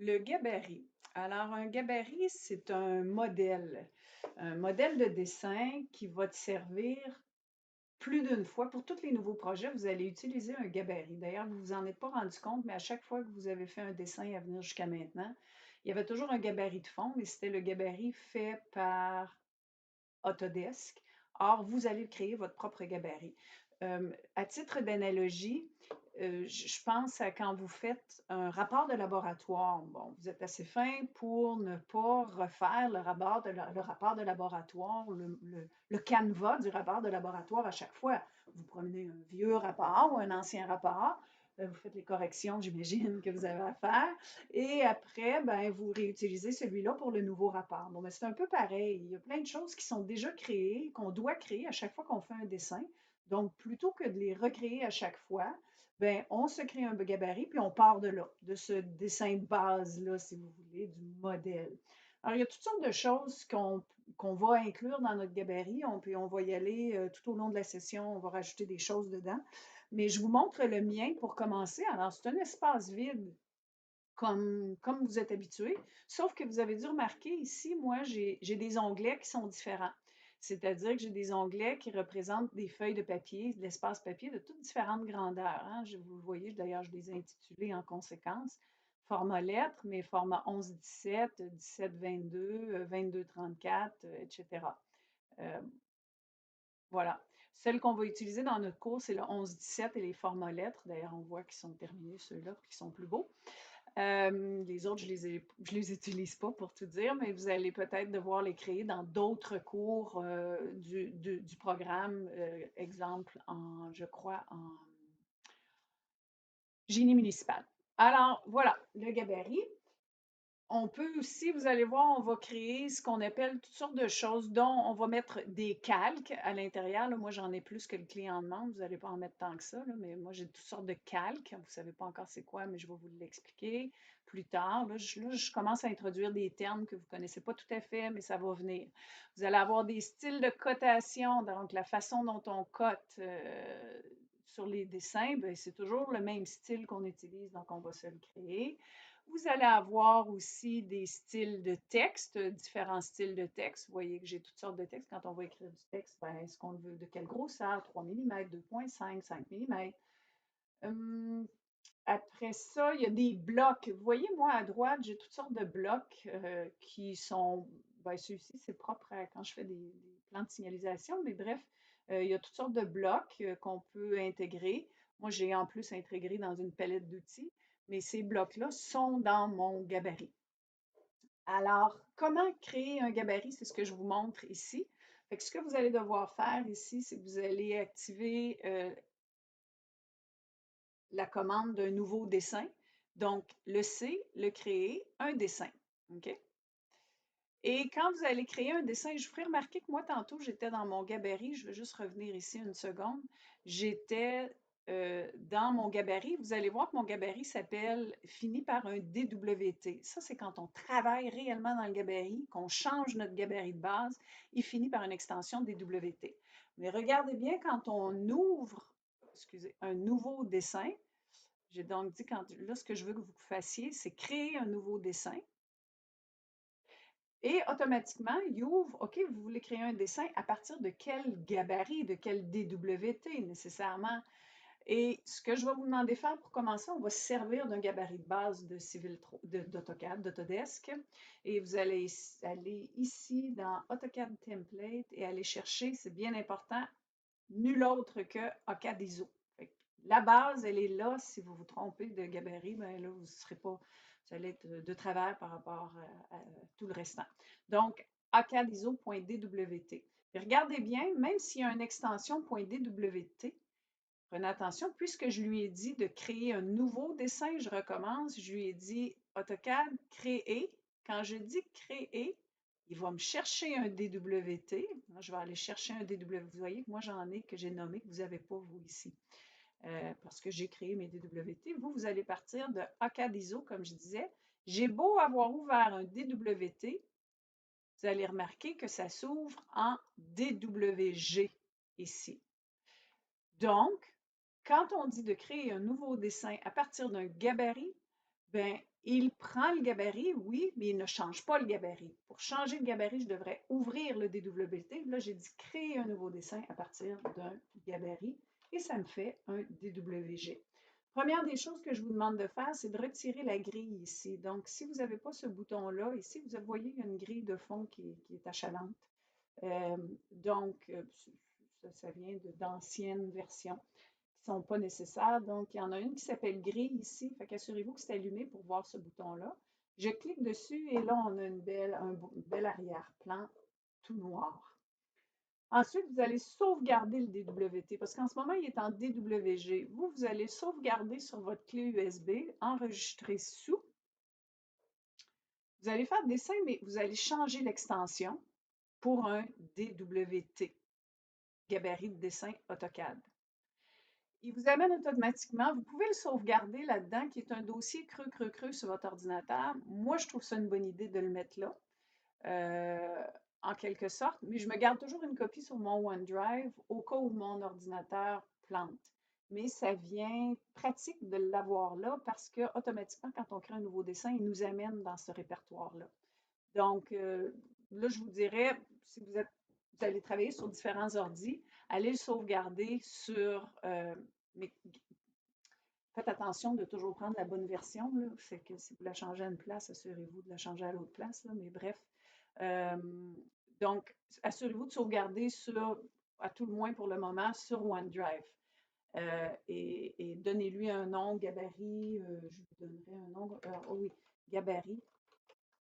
Le gabarit. Alors, un gabarit, c'est un modèle de dessin qui va te servir plus d'une fois. Pour tous les nouveaux projets, vous allez utiliser un gabarit. D'ailleurs, vous vous en êtes pas rendu compte, mais à chaque fois que vous avez fait un dessin à venir jusqu'à maintenant, il y avait toujours un gabarit de fond, mais c'était le gabarit fait par Autodesk. Or, vous allez créer votre propre gabarit. À titre d'analogie, je pense à quand vous faites un rapport de laboratoire. Bon, vous êtes assez fin pour ne pas refaire le rapport de laboratoire, le canevas du rapport de laboratoire à chaque fois. Vous prenez un vieux rapport ou un ancien rapport, vous faites les corrections, j'imagine, que vous avez à faire, et après, ben, vous réutilisez celui-là pour le nouveau rapport. Bon, ben, c'est un peu pareil. Il y a plein de choses qui sont déjà créées, qu'on doit créer à chaque fois qu'on fait un dessin. Donc, plutôt que de les recréer à chaque fois, ben, on se crée un gabarit, puis on part de là, de ce dessin de base-là, si vous voulez, du modèle. Alors, il y a toutes sortes de choses qu'on va inclure dans notre gabarit. On va y aller tout au long de la session, on va rajouter des choses dedans. Mais je vous montre le mien pour commencer. Alors, c'est un espace vide comme vous êtes habitué, sauf que vous avez dû remarquer ici, moi, j'ai des onglets qui sont différents. C'est-à-dire que j'ai des onglets qui représentent des feuilles de papier, de l'espace papier de toutes différentes grandeurs, hein. Vous le voyez, d'ailleurs, je les ai intitulés en conséquence. Format lettres, mais format 11-17, 17-22, 22-34, etc. Euh, voilà. Celle qu'on va utiliser dans notre cours, c'est le 11-17 et les formats lettres. D'ailleurs, on voit qu'ils sont terminés, ceux-là, puis qu'ils sont plus beaux. Les autres, je les utilise pas pour tout dire, mais vous allez peut-être devoir les créer dans d'autres cours du programme, exemple je crois, en génie municipal. Alors, voilà, le gabarit. On peut aussi, vous allez voir, on va créer ce qu'on appelle toutes sortes de choses, dont on va mettre des calques à l'intérieur. Là, moi, j'en ai plus que le client demande. Vous n'allez pas en mettre tant que ça, là, mais moi, j'ai toutes sortes de calques. Vous ne savez pas encore c'est quoi, mais je vais vous l'expliquer plus tard. Là, je commence à introduire des termes que vous ne connaissez pas tout à fait, mais ça va venir. Vous allez avoir des styles de cotation, donc la façon dont on cote sur les dessins, ben, c'est toujours le même style qu'on utilise, donc on va se le créer. Vous allez avoir aussi des styles de texte, différents styles de texte. Vous voyez que j'ai toutes sortes de textes. Quand on va écrire du texte, ben, est-ce qu'on veut de quelle grosseur? 3 mm, 2,5, 5 mm. Après ça, il y a des blocs. Vous voyez, moi, à droite, j'ai toutes sortes de blocs qui sont, ben, ceux-ci, c'est propre à quand je fais des plans de signalisation, mais bref, il y a toutes sortes de blocs qu'on peut intégrer. Moi, j'ai en plus intégré dans une palette d'outils, mais ces blocs-là sont dans mon gabarit. Alors, comment créer un gabarit? C'est ce que je vous montre ici. Fait que ce que vous allez devoir faire ici, c'est que vous allez activer la commande d'un nouveau dessin. Donc, le C, le créer, un dessin. OK? Et quand vous allez créer un dessin, je vous ferai remarquer que moi, tantôt, j'étais dans mon gabarit. Je vais juste revenir ici une seconde. J'étais dans mon gabarit. Vous allez voir que mon gabarit finit par un DWT. Ça, c'est quand on travaille réellement dans le gabarit, qu'on change notre gabarit de base, il finit par une extension DWT. Mais regardez bien quand on ouvre, excusez, un nouveau dessin, j'ai donc dit, là, ce que je veux que vous fassiez, c'est créer un nouveau dessin. Et automatiquement, il ouvre, OK, vous voulez créer un dessin à partir de quel gabarit, de quel DWT nécessairement. Et ce que je vais vous demander de faire pour commencer, on va se servir d'un gabarit de base d'AutoCAD, d'Autodesk. Et vous allez aller ici dans AutoCAD Template et aller chercher, c'est bien important, nul autre que AuCAD ISO. La base, elle est là. Si vous vous trompez de gabarit, ben là, vous serez pas, vous allez être de travers par rapport à tout le restant. Donc, acadiso.dwt. Regardez bien, même s'il y a une extension .dwt, prenez attention, puisque je lui ai dit de créer un nouveau dessin, je recommence, je lui ai dit AutoCAD, créer. Quand je dis créer, il va me chercher un DWT. Je vais aller chercher un DWT. Vous voyez que moi, j'en ai que j'ai nommé, que vous n'avez pas, vous, ici. Parce que j'ai créé mes DWT. Vous allez partir de AuCAD ISO, comme je disais. J'ai beau avoir ouvert un DWT, vous allez remarquer que ça s'ouvre en DWG ici. Donc, quand on dit de créer un nouveau dessin à partir d'un gabarit, ben, Il prend le gabarit, oui, mais il ne change pas le gabarit. Pour changer le gabarit, je devrais ouvrir le DWT. Là, j'ai dit créer un nouveau dessin à partir d'un gabarit et ça me fait un DWG. Première des choses que je vous demande de faire, c'est de retirer la grille ici. Donc, si vous n'avez pas ce bouton-là, ici, vous voyez, il y a une grille de fond qui est achalante. Donc, ça vient d'anciennes versions qui ne sont pas nécessaires. Donc, il y en a une qui s'appelle grille ici. Fait qu'assurez-vous que c'est allumé pour voir ce bouton-là. Je clique dessus et là, on a un bel arrière-plan tout noir. Ensuite, vous allez sauvegarder le DWT parce qu'en ce moment, il est en DWG. Vous allez sauvegarder sur votre clé USB, enregistrer sous. Vous allez faire dessin, mais vous allez changer l'extension pour un DWT, gabarit de dessin AutoCAD. Il vous amène automatiquement, vous pouvez le sauvegarder là-dedans, qui est un dossier creux sur votre ordinateur. Moi, je trouve ça une bonne idée de le mettre là, en quelque sorte, mais je me garde toujours une copie sur mon OneDrive au cas où mon ordinateur plante. Mais ça vient pratique de l'avoir là parce que automatiquement, quand on crée un nouveau dessin, il nous amène dans ce répertoire-là. Donc, là, je vous dirais, si vous allez travailler sur différents ordis, allez le sauvegarder sur, mais faites attention de toujours prendre la bonne version, là. C'est que si vous la changez à une place, assurez-vous de la changer à l'autre place, là. Mais bref. Euh, donc, assurez-vous de sauvegarder sur, à tout le moins pour le moment, sur OneDrive. Et donnez-lui un nom, gabarit, je vous donnerai un nom, oh oui, gabarit